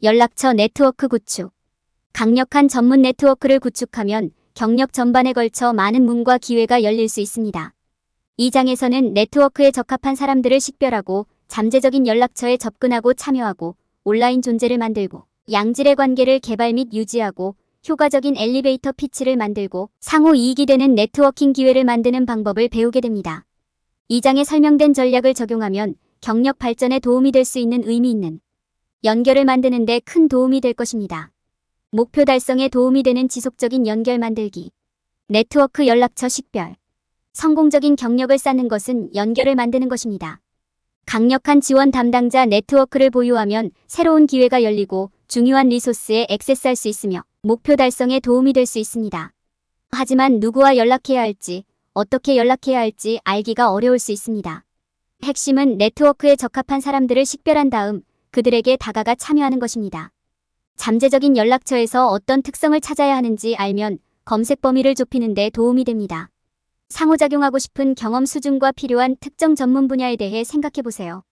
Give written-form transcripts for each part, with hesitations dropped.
연락처 네트워크 구축. 강력한 전문 네트워크를 구축하면 경력 전반에 걸쳐 많은 문과 기회가 열릴 수 있습니다. 이 장에서는 네트워크에 적합한 사람들을 식별하고 잠재적인 연락처에 접근하고 참여하고 온라인 존재를 만들고 양질의 관계를 개발 및 유지하고 효과적인 엘리베이터 피치를 만들고 상호 이익이 되는 네트워킹 기회를 만드는 방법을 배우게 됩니다. 이 장에 설명된 전략을 적용하면 경력 발전에 도움이 될 수 있는 의미 있는 연결을 만드는 데 큰 도움이 될 것입니다. 목표 달성에 도움이 되는 지속적인 연결 만들기. 네트워크 연락처 식별. 성공적인 경력을 쌓는 것은 연결을 만드는 것입니다. 강력한 지원 담당자 네트워크를 보유하면 새로운 기회가 열리고 중요한 리소스에 액세스할 수 있으며 목표 달성에 도움이 될 수 있습니다. 하지만 누구와 연락해야 할지, 어떻게 연락해야 할지 알기가 어려울 수 있습니다. 핵심은 네트워크에 적합한 사람들을 식별한 다음 그들에게 다가가 참여하는 것입니다. 잠재적인 연락처에서 어떤 특성을 찾아야 하는지 알면 검색 범위를 좁히는 데 도움이 됩니다. 상호작용하고 싶은 경험 수준과 필요한 특정 전문 분야에 대해 생각해 보세요.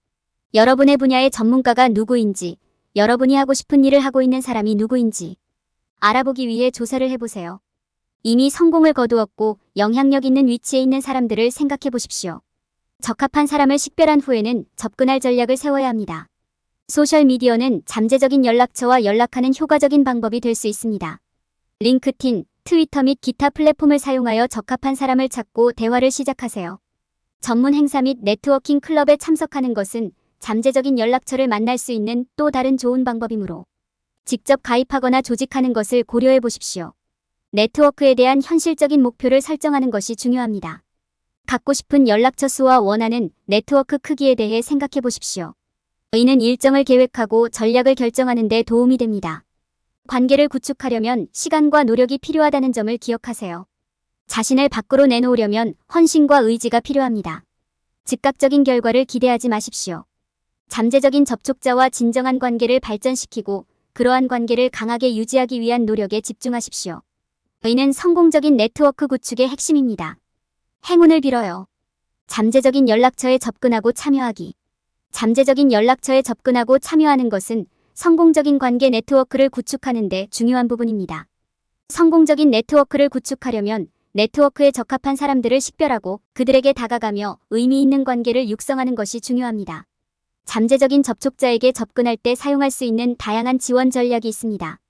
여러분의 분야의 전문가가 누구인지, 여러분이 하고 싶은 일을 하고 있는 사람이 누구인지 알아보기 위해 조사를 해보세요. 이미 성공을 거두었고 영향력 있는 위치에 있는 사람들을 생각해 보십시오. 적합한 사람을 식별한 후에는 접근할 전략을 세워야 합니다. 소셜미디어는 잠재적인 연락처와 연락하는 효과적인 방법이 될 수 있습니다. 링크드인, 트위터 및 기타 플랫폼을 사용하여 적합한 사람을 찾고 대화를 시작하세요. 전문 행사 및 네트워킹 클럽에 참석하는 것은 잠재적인 연락처를 만날 수 있는 또 다른 좋은 방법이므로 직접 가입하거나 조직하는 것을 고려해 보십시오. 네트워크에 대한 현실적인 목표를 설정하는 것이 중요합니다. 갖고 싶은 연락처 수와 원하는 네트워크 크기에 대해 생각해 보십시오. 이는 일정을 계획하고 전략을 결정하는 데 도움이 됩니다. 관계를 구축하려면 시간과 노력이 필요하다는 점을 기억하세요. 자신을 밖으로 내놓으려면 헌신과 의지가 필요합니다. 즉각적인 결과를 기대하지 마십시오. 잠재적인 접촉자와 진정한 관계를 발전시키고 그러한 관계를 강하게 유지하기 위한 노력에 집중하십시오. 이는 성공적인 네트워크 구축의 핵심입니다. 행운을 빌어요. 잠재적인 연락처에 접근하고 참여하기. 잠재적인 연락처에 접근하고 참여하는 것은 성공적인 관계 네트워크를 구축하는 데 중요한 부분입니다. 성공적인 네트워크를 구축하려면 네트워크에 적합한 사람들을 식별하고 그들에게 다가가며 의미 있는 관계를 육성하는 것이 중요합니다. 잠재적인 접촉자에게 접근할 때 사용할 수 있는 다양한 지원 전략이 있습니다.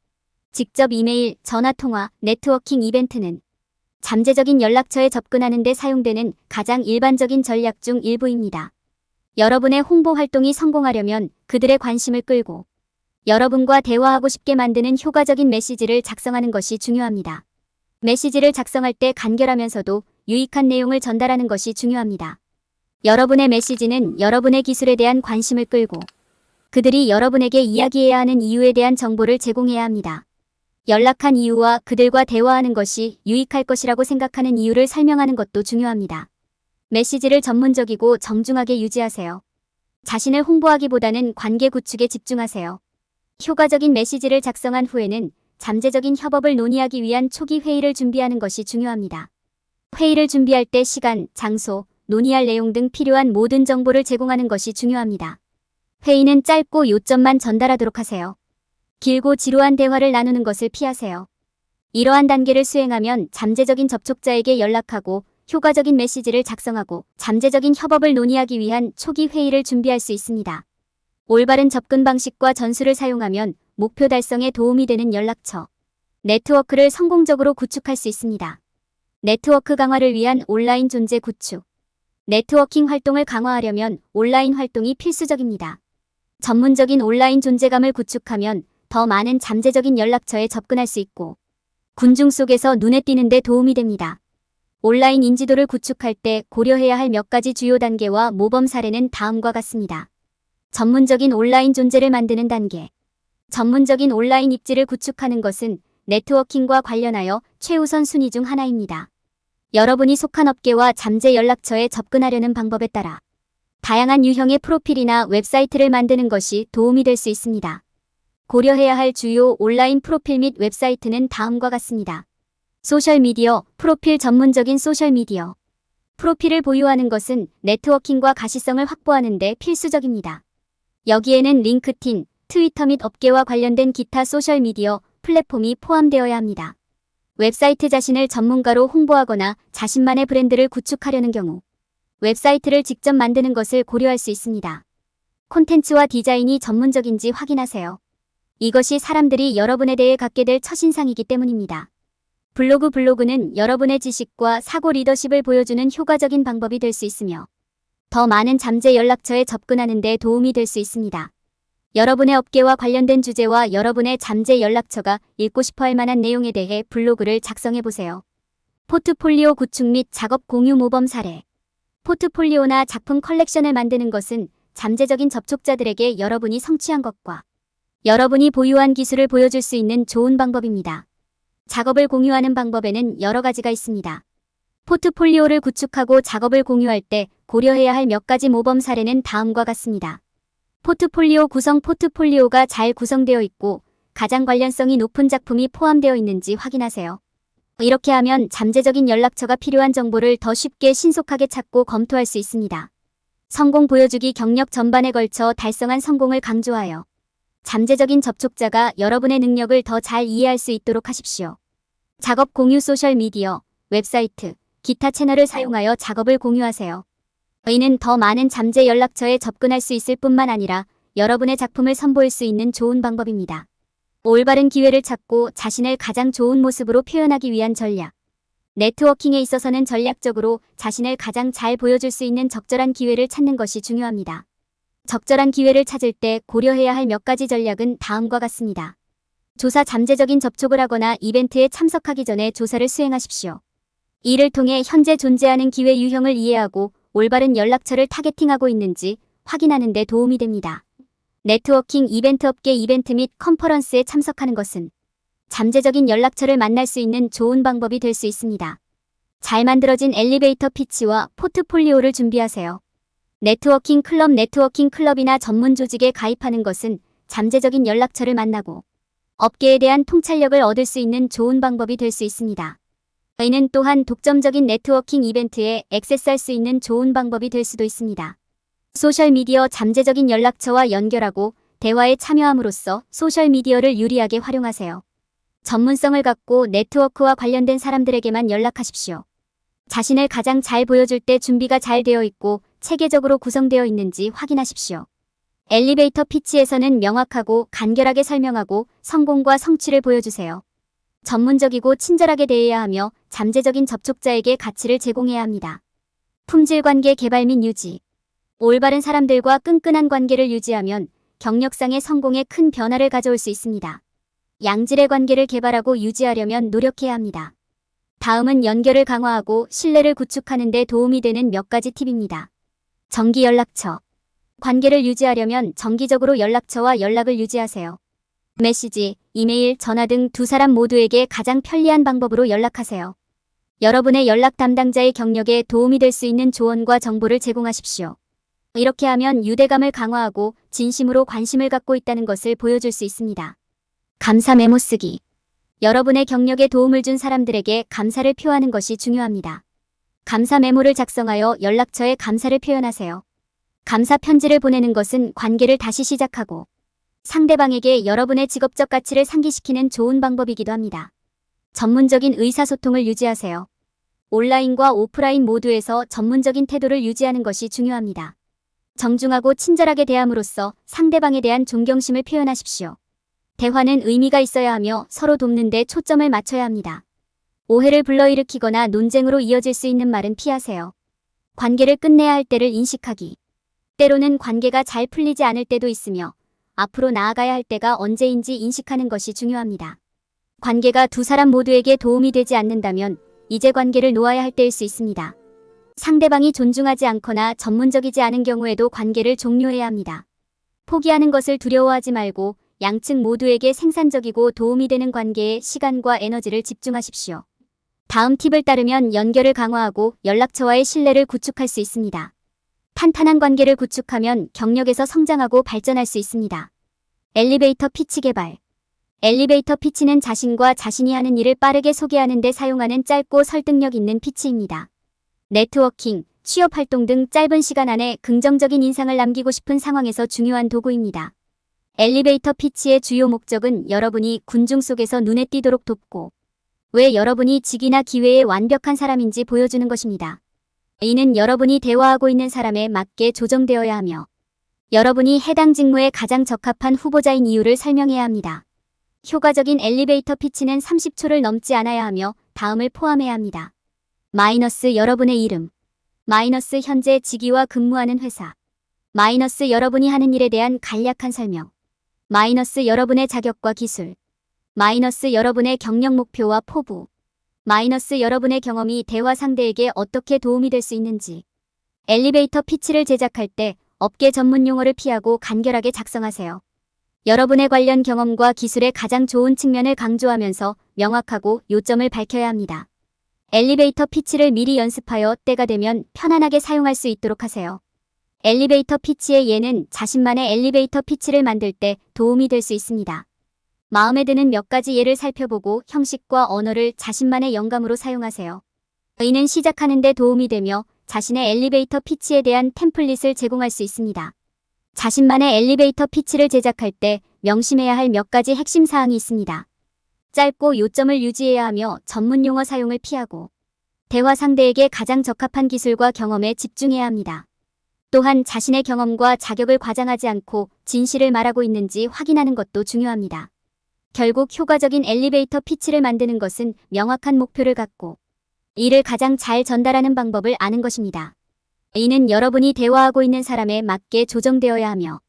직접 이메일, 전화통화, 네트워킹 이벤트는 잠재적인 연락처에 접근하는 데 사용되는 가장 일반적인 전략 중 일부입니다. 여러분의 홍보 활동이 성공하려면 그들의 관심을 끌고 여러분과 대화하고 싶게 만드는 효과적인 메시지를 작성하는 것이 중요합니다. 메시지를 작성할 때 간결하면서도 유익한 내용을 전달하는 것이 중요합니다. 여러분의 메시지는 여러분의 기술에 대한 관심을 끌고 그들이 여러분에게 이야기해야 하는 이유에 대한 정보를 제공해야 합니다. 연락한 이유와 그들과 대화하는 것이 유익할 것이라고 생각하는 이유를 설명하는 것도 중요합니다. 메시지를 전문적이고 정중하게 유지하세요. 자신을 홍보하기보다는 관계 구축에 집중하세요. 효과적인 메시지를 작성한 후에는 잠재적인 협업을 논의하기 위한 초기 회의를 준비하는 것이 중요합니다. 회의를 준비할 때 시간, 장소, 논의할 내용 등 필요한 모든 정보를 제공하는 것이 중요합니다. 회의는 짧고 요점만 전달하도록 하세요. 길고 지루한 대화를 나누는 것을 피하세요. 이러한 단계를 수행하면 잠재적인 접촉자에게 연락하고 효과적인 메시지를 작성하고 잠재적인 협업을 논의하기 위한 초기 회의를 준비할 수 있습니다. 올바른 접근 방식과 전술을 사용하면 목표 달성에 도움이 되는 연락처, 네트워크를 성공적으로 구축할 수 있습니다. 네트워크 강화를 위한 온라인 존재 구축. 네트워킹 활동을 강화하려면 온라인 활동이 필수적입니다. 전문적인 온라인 존재감을 구축하면 더 많은 잠재적인 연락처에 접근할 수 있고 군중 속에서 눈에 띄는 데 도움이 됩니다. 온라인 인지도를 구축할 때 고려해야 할 몇 가지 주요 단계와 모범 사례는 다음과 같습니다. 전문적인 온라인 존재를 만드는 단계. 전문적인 온라인 입지를 구축하는 것은 네트워킹과 관련하여 최우선 순위 중 하나입니다. 여러분이 속한 업계와 잠재 연락처에 접근하려는 방법에 따라 다양한 유형의 프로필이나 웹사이트를 만드는 것이 도움이 될 수 있습니다. 고려해야 할 주요 온라인 프로필 및 웹사이트는 다음과 같습니다. 소셜미디어, 프로필. 전문적인 소셜미디어 프로필을 보유하는 것은 네트워킹과 가시성을 확보하는 데 필수적입니다. 여기에는 링크드인, 트위터 및 업계와 관련된 기타 소셜미디어 플랫폼이 포함되어야 합니다. 웹사이트 자신을 전문가로 홍보하거나 자신만의 브랜드를 구축하려는 경우 웹사이트를 직접 만드는 것을 고려할 수 있습니다. 콘텐츠와 디자인이 전문적인지 확인하세요. 이것이 사람들이 여러분에 대해 갖게 될 첫인상이기 때문입니다. 블로그는 여러분의 지식과 사고 리더십을 보여주는 효과적인 방법이 될 수 있으며 더 많은 잠재 연락처에 접근하는 데 도움이 될 수 있습니다. 여러분의 업계와 관련된 주제와 여러분의 잠재 연락처가 읽고 싶어 할 만한 내용에 대해 블로그를 작성해 보세요. 포트폴리오 구축 및 작업 공유 모범 사례. 포트폴리오나 작품 컬렉션을 만드는 것은 잠재적인 접촉자들에게 여러분이 성취한 것과 여러분이 보유한 기술을 보여줄 수 있는 좋은 방법입니다. 작업을 공유하는 방법에는 여러 가지가 있습니다. 포트폴리오를 구축하고 작업을 공유할 때 고려해야 할 몇 가지 모범 사례는 다음과 같습니다. 포트폴리오 구성. 포트폴리오가 잘 구성되어 있고 가장 관련성이 높은 작품이 포함되어 있는지 확인하세요. 이렇게 하면 잠재적인 연락처가 필요한 정보를 더 쉽게 신속하게 찾고 검토할 수 있습니다. 성공 보여주기. 경력 전반에 걸쳐 달성한 성공을 강조하여 잠재적인 접촉자가 여러분의 능력을 더 잘 이해할 수 있도록 하십시오. 작업 공유. 소셜미디어, 웹사이트, 기타 채널을 사용하여 작업을 공유하세요. 이는 더 많은 잠재 연락처에 접근할 수 있을 뿐만 아니라 여러분의 작품을 선보일 수 있는 좋은 방법입니다. 올바른 기회를 찾고 자신을 가장 좋은 모습으로 표현하기 위한 전략. 네트워킹에 있어서는 전략적으로 자신을 가장 잘 보여줄 수 있는 적절한 기회를 찾는 것이 중요합니다. 적절한 기회를 찾을 때 고려해야 할 몇 가지 전략은 다음과 같습니다. 조사. 잠재적인 접촉을 하거나 이벤트에 참석하기 전에 조사를 수행하십시오. 이를 통해 현재 존재하는 기회 유형을 이해하고 올바른 연락처를 타겟팅하고 있는지 확인하는 데 도움이 됩니다. 네트워킹. 이벤트. 업계 이벤트 및 컨퍼런스에 참석하는 것은 잠재적인 연락처를 만날 수 있는 좋은 방법이 될 수 있습니다. 잘 만들어진 엘리베이터 피치와 포트폴리오를 준비하세요. 네트워킹 클럽. 네트워킹 클럽이나 전문 조직에 가입하는 것은 잠재적인 연락처를 만나고 업계에 대한 통찰력을 얻을 수 있는 좋은 방법이 될 수 있습니다. 이는 또한 독점적인 네트워킹 이벤트에 액세스할 수 있는 좋은 방법이 될 수도 있습니다. 소셜미디어. 잠재적인 연락처와 연결하고 대화에 참여함으로써 소셜미디어를 유리하게 활용하세요. 전문성을 갖고 네트워크와 관련된 사람들에게만 연락하십시오. 자신을 가장 잘 보여줄 때 준비가 잘 되어 있고 체계적으로 구성되어 있는지 확인하십시오. 엘리베이터 피치에서는 명확하고 간결하게 설명하고 성공과 성취를 보여주세요. 전문적이고 친절하게 대해야 하며 잠재적인 접촉자에게 가치를 제공해야 합니다. 품질. 관계 개발 및 유지. 올바른 사람들과 끈끈한 관계를 유지하면 경력상의 성공에 큰 변화를 가져올 수 있습니다. 양질의 관계를 개발하고 유지하려면 노력해야 합니다. 다음은 연결을 강화하고 신뢰를 구축하는 데 도움이 되는 몇 가지 팁입니다. 정기 연락처. 관계를 유지하려면 정기적으로 연락처와 연락을 유지하세요. 메시지, 이메일, 전화 등 두 사람 모두에게 가장 편리한 방법으로 연락하세요. 여러분의 연락 담당자의 경력에 도움이 될 수 있는 조언과 정보를 제공하십시오. 이렇게 하면 유대감을 강화하고 진심으로 관심을 갖고 있다는 것을 보여줄 수 있습니다. 감사 메모 쓰기. 여러분의 경력에 도움을 준 사람들에게 감사를 표하는 것이 중요합니다. 감사 메모를 작성하여 연락처에 감사를 표현하세요. 감사 편지를 보내는 것은 관계를 다시 시작하고 상대방에게 여러분의 직업적 가치를 상기시키는 좋은 방법이기도 합니다. 전문적인 의사소통을 유지하세요. 온라인과 오프라인 모두에서 전문적인 태도를 유지하는 것이 중요합니다. 정중하고 친절하게 대함으로써 상대방에 대한 존경심을 표현하십시오. 대화는 의미가 있어야 하며 서로 돕는 데 초점을 맞춰야 합니다. 오해를 불러일으키거나 논쟁으로 이어질 수 있는 말은 피하세요. 관계를 끝내야 할 때를 인식하기. 때로는 관계가 잘 풀리지 않을 때도 있으며 앞으로 나아가야 할 때가 언제인지 인식하는 것이 중요합니다. 관계가 두 사람 모두에게 도움이 되지 않는다면 이제 관계를 놓아야 할 때일 수 있습니다. 상대방이 존중하지 않거나 전문적이지 않은 경우에도 관계를 종료해야 합니다. 포기하는 것을 두려워하지 말고 양측 모두에게 생산적이고 도움이 되는 관계에 시간과 에너지를 집중하십시오. 다음 팁을 따르면 연결을 강화하고 연락처와의 신뢰를 구축할 수 있습니다. 탄탄한 관계를 구축하면 경력에서 성장하고 발전할 수 있습니다. 엘리베이터 피치 개발. 엘리베이터 피치는 자신과 자신이 하는 일을 빠르게 소개하는 데 사용하는 짧고 설득력 있는 피치입니다. 네트워킹, 취업 활동 등 짧은 시간 안에 긍정적인 인상을 남기고 싶은 상황에서 중요한 도구입니다. 엘리베이터 피치의 주요 목적은 여러분이 군중 속에서 눈에 띄도록 돕고 왜 여러분이 직위나 기회에 완벽한 사람인지 보여주는 것입니다. 이는 여러분이 대화하고 있는 사람에 맞게 조정되어야 하며 여러분이 해당 직무에 가장 적합한 후보자인 이유를 설명해야 합니다. 효과적인 엘리베이터 피치는 30초를 넘지 않아야 하며 다음을 포함해야 합니다. 마이너스 여러분의 이름, 마이너스 현재 직위와 근무하는 회사, 마이너스 여러분이 하는 일에 대한 간략한 설명, 마이너스 여러분의 자격과 기술, 마이너스 여러분의 경력 목표와 포부, 마이너스 여러분의 경험이 대화 상대에게 어떻게 도움이 될 수 있는지. 엘리베이터 피치를 제작할 때 업계 전문 용어를 피하고 간결하게 작성하세요. 여러분의 관련 경험과 기술의 가장 좋은 측면을 강조하면서 명확하고 요점을 밝혀야 합니다. 엘리베이터 피치를 미리 연습하여 때가 되면 편안하게 사용할 수 있도록 하세요. 엘리베이터 피치의 예는 자신만의 엘리베이터 피치를 만들 때 도움이 될 수 있습니다. 마음에 드는 몇 가지 예를 살펴보고 형식과 언어를 자신만의 영감으로 사용하세요. 이는 시작하는 데 도움이 되며 자신의 엘리베이터 피치에 대한 템플릿을 제공할 수 있습니다. 자신만의 엘리베이터 피치를 제작할 때 명심해야 할 몇 가지 핵심 사항이 있습니다. 짧고 요점을 유지해야 하며 전문 용어 사용을 피하고 대화 상대에게 가장 적합한 기술과 경험에 집중해야 합니다. 또한 자신의 경험과 자격을 과장하지 않고 진실을 말하고 있는지 확인하는 것도 중요합니다. 결국 효과적인 엘리베이터 피치를 만드는 것은 명확한 목표를 갖고 이를 가장 잘 전달하는 방법을 아는 것입니다. 이는 여러분이 대화하고 있는 사람에 맞게 조정되어야 하며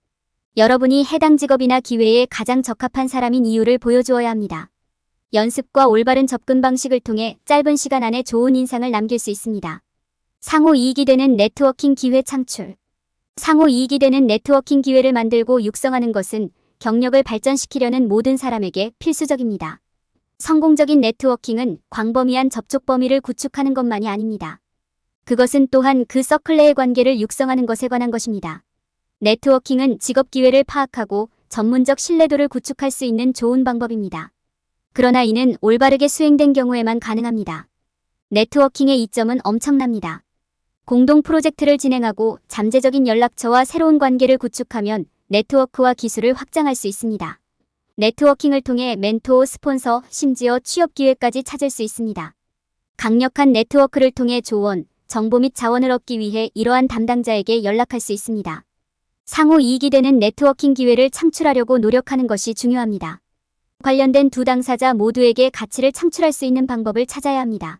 여러분이 해당 직업이나 기회에 가장 적합한 사람인 이유를 보여주어야 합니다. 연습과 올바른 접근 방식을 통해 짧은 시간 안에 좋은 인상을 남길 수 있습니다. 상호 이익이 되는 네트워킹 기회 창출. 상호 이익이 되는 네트워킹 기회를 만들고 육성하는 것은 경력을 발전시키려는 모든 사람에게 필수적입니다. 성공적인 네트워킹은 광범위한 접촉 범위를 구축하는 것만이 아닙니다. 그것은 또한 그 서클 내의 관계를 육성하는 것에 관한 것입니다. 네트워킹은 직업 기회를 파악하고 전문적 신뢰도를 구축할 수 있는 좋은 방법입니다. 그러나 이는 올바르게 수행된 경우에만 가능합니다. 네트워킹의 이점은 엄청납니다. 공동 프로젝트를 진행하고 잠재적인 연락처와 새로운 관계를 구축하면 네트워크와 기술을 확장할 수 있습니다. 네트워킹을 통해 멘토, 스폰서, 심지어 취업 기회까지 찾을 수 있습니다. 강력한 네트워크를 통해 조언, 정보 및 자원을 얻기 위해 이러한 담당자에게 연락할 수 있습니다. 상호 이익이 되는 네트워킹 기회를 창출하려고 노력하는 것이 중요합니다. 관련된 두 당사자 모두에게 가치를 창출할 수 있는 방법을 찾아야 합니다.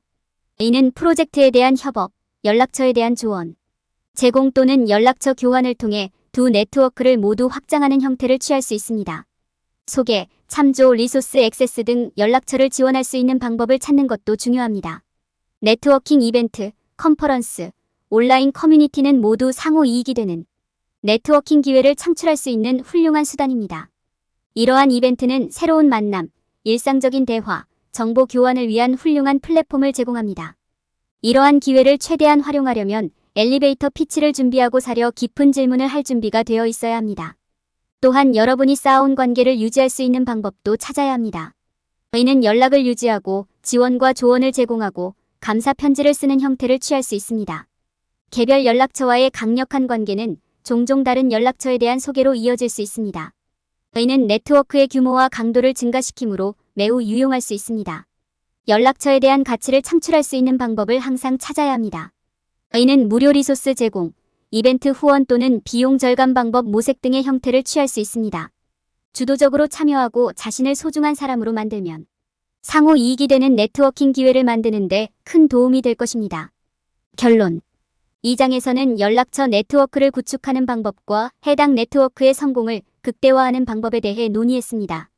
이는 프로젝트에 대한 협업, 연락처에 대한 조언, 제공 또는 연락처 교환을 통해 두 네트워크를 모두 확장하는 형태를 취할 수 있습니다. 소개, 참조, 리소스 액세스 등 연락처를 지원할 수 있는 방법을 찾는 것도 중요합니다. 네트워킹 이벤트, 컨퍼런스, 온라인 커뮤니티는 모두 상호 이익이 되는 네트워킹 기회를 창출할 수 있는 훌륭한 수단입니다. 이러한 이벤트는 새로운 만남, 일상적인 대화, 정보 교환을 위한 훌륭한 플랫폼을 제공합니다. 이러한 기회를 최대한 활용하려면 엘리베이터 피치를 준비하고 사려 깊은 질문을 할 준비가 되어 있어야 합니다. 또한 여러분이 쌓아온 관계를 유지할 수 있는 방법도 찾아야 합니다. 이는 연락을 유지하고 지원과 조언을 제공하고 감사 편지를 쓰는 형태를 취할 수 있습니다. 개별 연락처와의 강력한 관계는 종종 다른 연락처에 대한 소개로 이어질 수 있습니다. 이는 네트워크의 규모와 강도를 증가시키므로 매우 유용할 수 있습니다. 연락처에 대한 가치를 창출할 수 있는 방법을 항상 찾아야 합니다. 이는 무료 리소스 제공, 이벤트 후원 또는 비용 절감 방법 모색 등의 형태를 취할 수 있습니다. 주도적으로 참여하고 자신을 소중한 사람으로 만들면 상호 이익이 되는 네트워킹 기회를 만드는 데 큰 도움이 될 것입니다. 결론. 이 장에서는 연락처 네트워크를 구축하는 방법과 해당 네트워크의 성공을 극대화하는 방법에 대해 논의했습니다.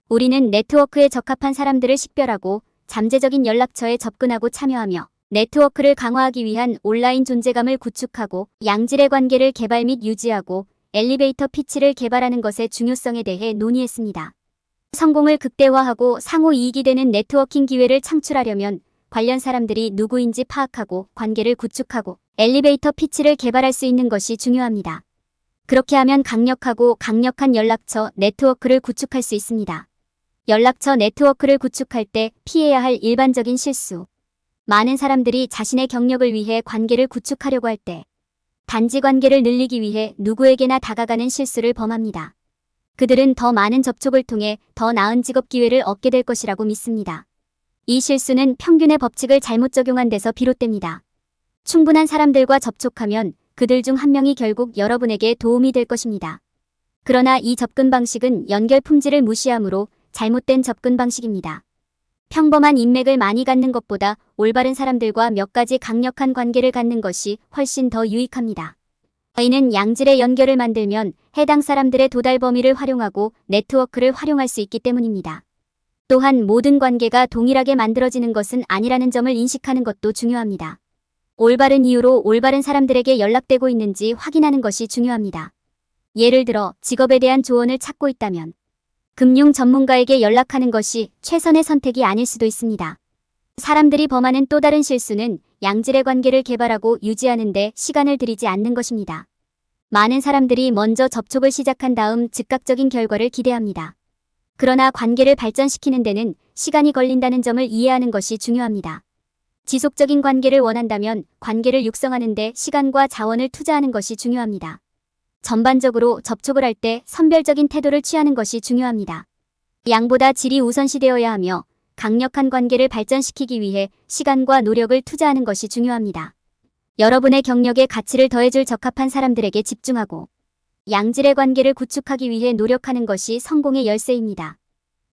우리는 네트워크에 적합한 사람들을 식별하고 잠재적인 연락처에 접근하고 참여하며 네트워크를 강화하기 위한 온라인 존재감을 구축하고 양질의 관계를 개발 및 유지하고 엘리베이터 피치를 개발하는 것의 중요성에 대해 논의했습니다. 성공을 극대화하고 상호 이익이 되는 네트워킹 기회를 창출하려면 관련 사람들이 누구인지 파악하고 관계를 구축하고 엘리베이터 피치를 개발할 수 있는 것이 중요합니다. 그렇게 하면 강력한 연락처 네트워크를 구축할 수 있습니다. 연락처 네트워크를 구축할 때 피해야 할 일반적인 실수. 많은 사람들이 자신의 경력을 위해 관계를 구축하려고 할 때 단지 관계를 늘리기 위해 누구에게나 다가가는 실수를 범합니다. 그들은 더 많은 접촉을 통해 더 나은 직업 기회를 얻게 될 것이라고 믿습니다. 이 실수는 평균의 법칙을 잘못 적용한 데서 비롯됩니다. 충분한 사람들과 접촉하면 그들 중 한 명이 결국 여러분에게 도움이 될 것입니다. 그러나 이 접근 방식은 연결 품질을 무시하므로 잘못된 접근 방식입니다. 평범한 인맥을 많이 갖는 것보다 올바른 사람들과 몇 가지 강력한 관계를 갖는 것이 훨씬 더 유익합니다. 저희는 양질의 연결을 만들면 해당 사람들의 도달 범위를 활용하고 네트워크를 활용할 수 있기 때문입니다. 또한 모든 관계가 동일하게 만들어지는 것은 아니라는 점을 인식하는 것도 중요합니다. 올바른 이유로 올바른 사람들에게 연락되고 있는지 확인하는 것이 중요합니다. 예를 들어 직업에 대한 조언을 찾고 있다면 금융 전문가에게 연락하는 것이 최선의 선택이 아닐 수도 있습니다. 사람들이 범하는 또 다른 실수는 양질의 관계를 개발하고 유지하는 데 시간을 들이지 않는 것입니다. 많은 사람들이 먼저 접촉을 시작한 다음 즉각적인 결과를 기대합니다. 그러나 관계를 발전시키는 데는 시간이 걸린다는 점을 이해하는 것이 중요합니다. 지속적인 관계를 원한다면 관계를 육성하는 데 시간과 자원을 투자하는 것이 중요합니다. 전반적으로 접촉을 할 때 선별적인 태도를 취하는 것이 중요합니다. 양보다 질이 우선시되어야 하며 강력한 관계를 발전시키기 위해 시간과 노력을 투자하는 것이 중요합니다. 여러분의 경력에 가치를 더해줄 적합한 사람들에게 집중하고 양질의 관계를 구축하기 위해 노력하는 것이 성공의 열쇠입니다.